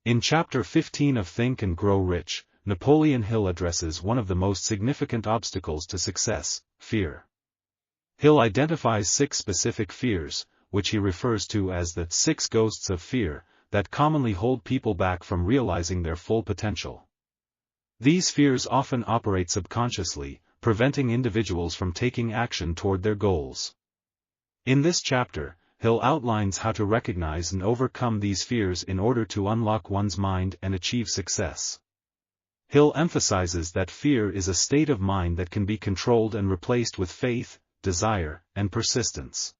In Chapter 15 of Think and Grow Rich, Napoleon Hill addresses one of the most significant obstacles to success: fear. Hill identifies 6 specific fears, which he refers to as the 6 ghosts of fear, that commonly hold people back from realizing their full potential. These fears often operate subconsciously, preventing individuals from taking action toward their goals. In this chapter, Hill outlines how to recognize and overcome these fears in order to unlock one's mind and achieve success. Hill emphasizes that fear is a state of mind that can be controlled and replaced with faith, desire, and persistence.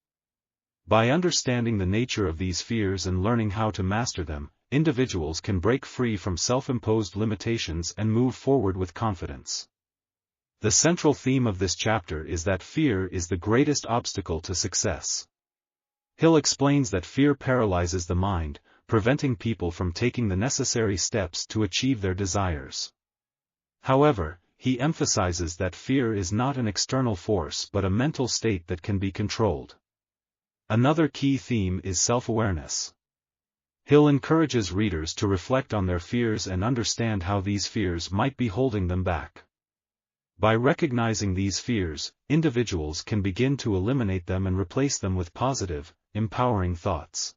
By understanding the nature of these fears and learning how to master them, individuals can break free from self-imposed limitations and move forward with confidence. The central theme of this chapter is that fear is the greatest obstacle to success. Hill explains that fear paralyzes the mind, preventing people from taking the necessary steps to achieve their desires. However, he emphasizes that fear is not an external force but a mental state that can be controlled. Another key theme is self-awareness. Hill encourages readers to reflect on their fears and understand how these fears might be holding them back. By recognizing these fears, individuals can begin to eliminate them and replace them with positive, empowering thoughts.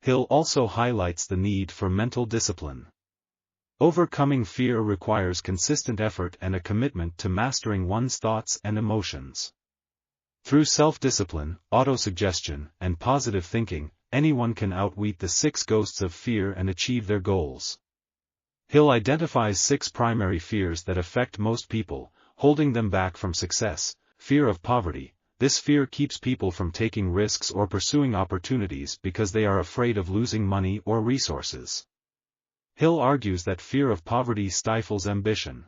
Hill also highlights the need for mental discipline. Overcoming fear requires consistent effort and a commitment to mastering one's thoughts and emotions. Through self-discipline, autosuggestion, and positive thinking, anyone can outwit the 6 ghosts of fear and achieve their goals. Hill identifies 6 primary fears that affect most people, holding them back from success. Fear of poverty. This fear keeps people from taking risks or pursuing opportunities because they are afraid of losing money or resources. Hill argues that fear of poverty stifles ambition.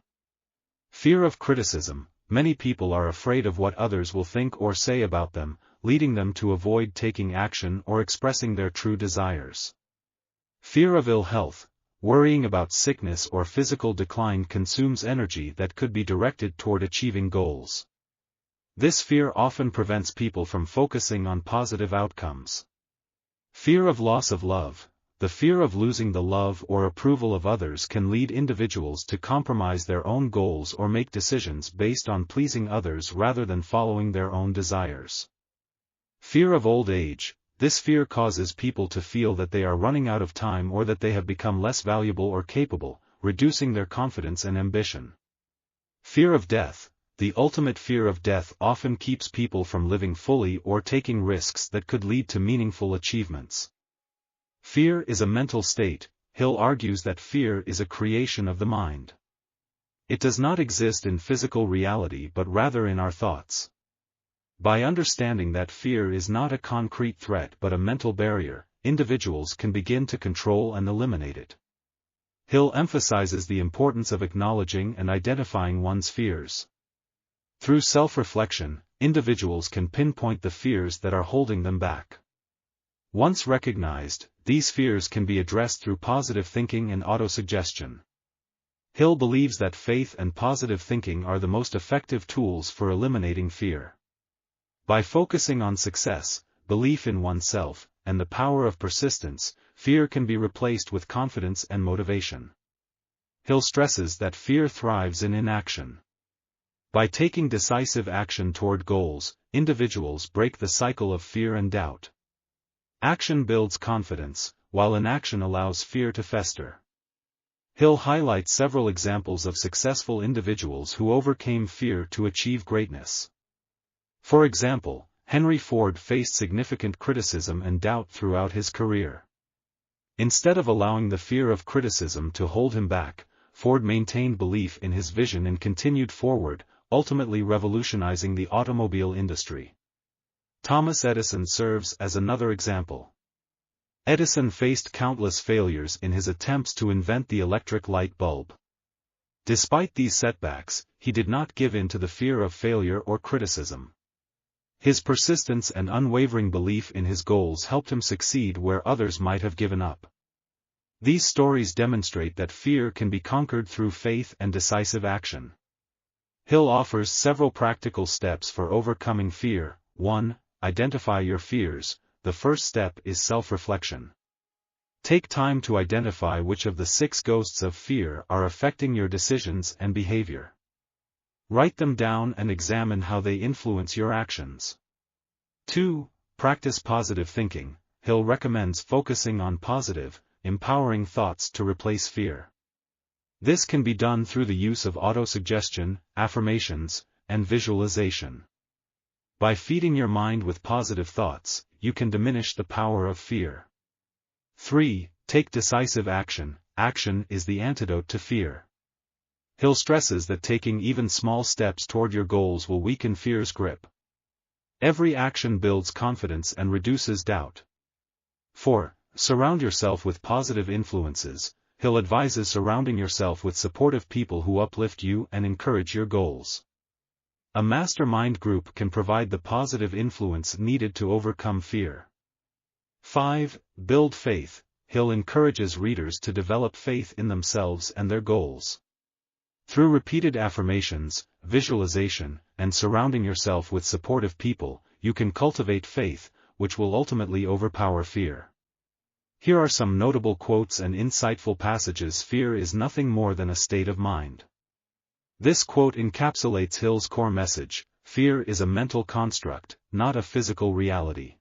Fear of criticism. Many people are afraid of what others will think or say about them, leading them to avoid taking action or expressing their true desires. Fear of ill health. Worrying about sickness or physical decline consumes energy that could be directed toward achieving goals. This fear often prevents people from focusing on positive outcomes. Fear of loss of love. The fear of losing the love or approval of others can lead individuals to compromise their own goals or make decisions based on pleasing others rather than following their own desires. Fear of old age. This fear causes people to feel that they are running out of time or that they have become less valuable or capable, reducing their confidence and ambition. Fear of death. The ultimate fear of death often keeps people from living fully or taking risks that could lead to meaningful achievements. Fear is a mental state. Hill argues that fear is a creation of the mind. It does not exist in physical reality but rather in our thoughts. By understanding that fear is not a concrete threat but a mental barrier, individuals can begin to control and eliminate it. Hill emphasizes the importance of acknowledging and identifying one's fears. Through self-reflection, individuals can pinpoint the fears that are holding them back. Once recognized, these fears can be addressed through positive thinking and autosuggestion. Hill believes that faith and positive thinking are the most effective tools for eliminating fear. By focusing on success, belief in oneself, and the power of persistence, fear can be replaced with confidence and motivation. Hill stresses that fear thrives in inaction. By taking decisive action toward goals, individuals break the cycle of fear and doubt. Action builds confidence, while inaction allows fear to fester. Hill highlights several examples of successful individuals who overcame fear to achieve greatness. For example, Henry Ford faced significant criticism and doubt throughout his career. Instead of allowing the fear of criticism to hold him back, Ford maintained belief in his vision and continued forward, ultimately revolutionizing the automobile industry. Thomas Edison serves as another example. Edison faced countless failures in his attempts to invent the electric light bulb. Despite these setbacks, he did not give in to the fear of failure or criticism. His persistence and unwavering belief in his goals helped him succeed where others might have given up. These stories demonstrate that fear can be conquered through faith and decisive action. Hill offers several practical steps for overcoming fear. 1. Identify your fears. The first step is self-reflection. Take time to identify which of the 6 ghosts of fear are affecting your decisions and behavior. Write them down and examine how they influence your actions. 2. Practice positive thinking. Hill recommends focusing on positive, empowering thoughts to replace fear. This can be done through the use of autosuggestion, affirmations, and visualization. By feeding your mind with positive thoughts, you can diminish the power of fear. 3. Take decisive action. Action is the antidote to fear. Hill stresses that taking even small steps toward your goals will weaken fear's grip. Every action builds confidence and reduces doubt. 4. Surround yourself with positive influences. Hill advises surrounding yourself with supportive people who uplift you and encourage your goals. A mastermind group can provide the positive influence needed to overcome fear. 5. Build faith. Hill encourages readers to develop faith in themselves and their goals. Through repeated affirmations, visualization, and surrounding yourself with supportive people, you can cultivate faith, which will ultimately overpower fear. Here are some notable quotes and insightful passages. Fear is nothing more than a state of mind. This quote encapsulates Hill's core message: fear is a mental construct, not a physical reality.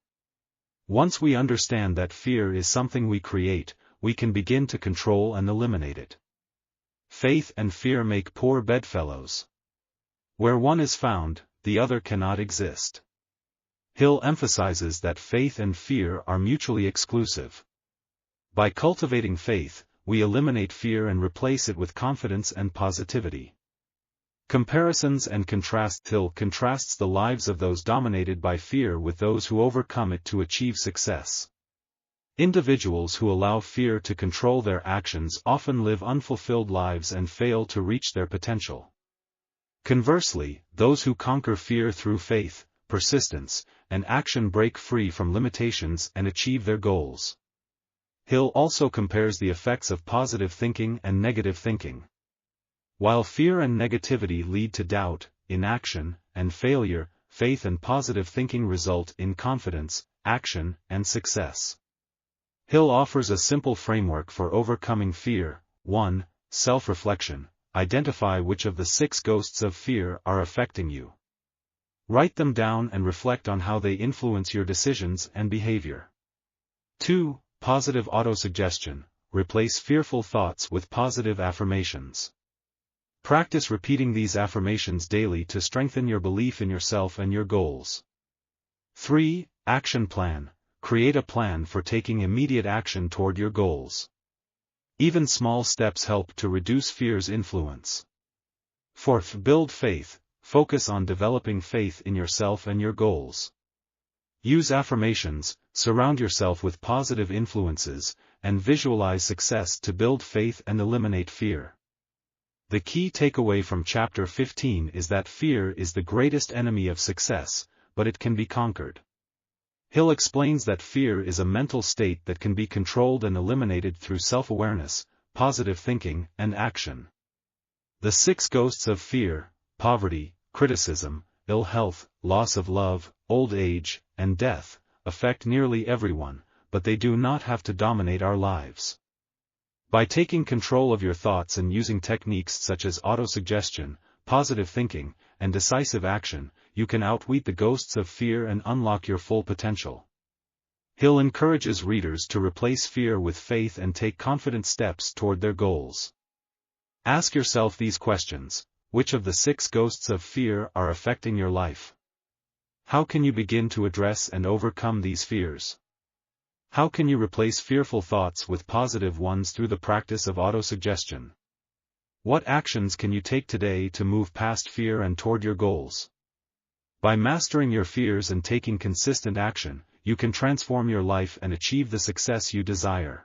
Once we understand that fear is something we create, we can begin to control and eliminate it. Faith and fear make poor bedfellows. Where one is found, the other cannot exist. Hill emphasizes that faith and fear are mutually exclusive. By cultivating faith, we eliminate fear and replace it with confidence and positivity. Comparisons and contrast. Hill contrasts the lives of those dominated by fear with those who overcome it to achieve success. Individuals who allow fear to control their actions often live unfulfilled lives and fail to reach their potential. Conversely, those who conquer fear through faith, persistence, and action break free from limitations and achieve their goals. Hill also compares the effects of positive thinking and negative thinking. While fear and negativity lead to doubt, inaction, and failure, faith and positive thinking result in confidence, action, and success. Hill offers a simple framework for overcoming fear. 1. Self-reflection. Identify which of the 6 ghosts of fear are affecting you. Write them down and reflect on how they influence your decisions and behavior. 2. Positive autosuggestion. Replace fearful thoughts with positive affirmations. Practice repeating these affirmations daily to strengthen your belief in yourself and your goals. 3. Action plan. Create a plan for taking immediate action toward your goals. Even small steps help to reduce fear's influence. 4. Build faith. Focus on developing faith in yourself and your goals. Use affirmations, surround yourself with positive influences, and visualize success to build faith and eliminate fear. The key takeaway from Chapter 15 is that fear is the greatest enemy of success, but it can be conquered. Hill explains that fear is a mental state that can be controlled and eliminated through self-awareness, positive thinking, and action. The 6 ghosts of fear: poverty, criticism, ill health, loss of love, old age, and death, affect nearly everyone, but they do not have to dominate our lives. By taking control of your thoughts and using techniques such as autosuggestion, positive thinking, and decisive action, you can outwit the ghosts of fear and unlock your full potential. Hill encourages readers to replace fear with faith and take confident steps toward their goals. Ask yourself these questions: which of the 6 ghosts of fear are affecting your life? How can you begin to address and overcome these fears? How can you replace fearful thoughts with positive ones through the practice of autosuggestion? What actions can you take today to move past fear and toward your goals? By mastering your fears and taking consistent action, you can transform your life and achieve the success you desire.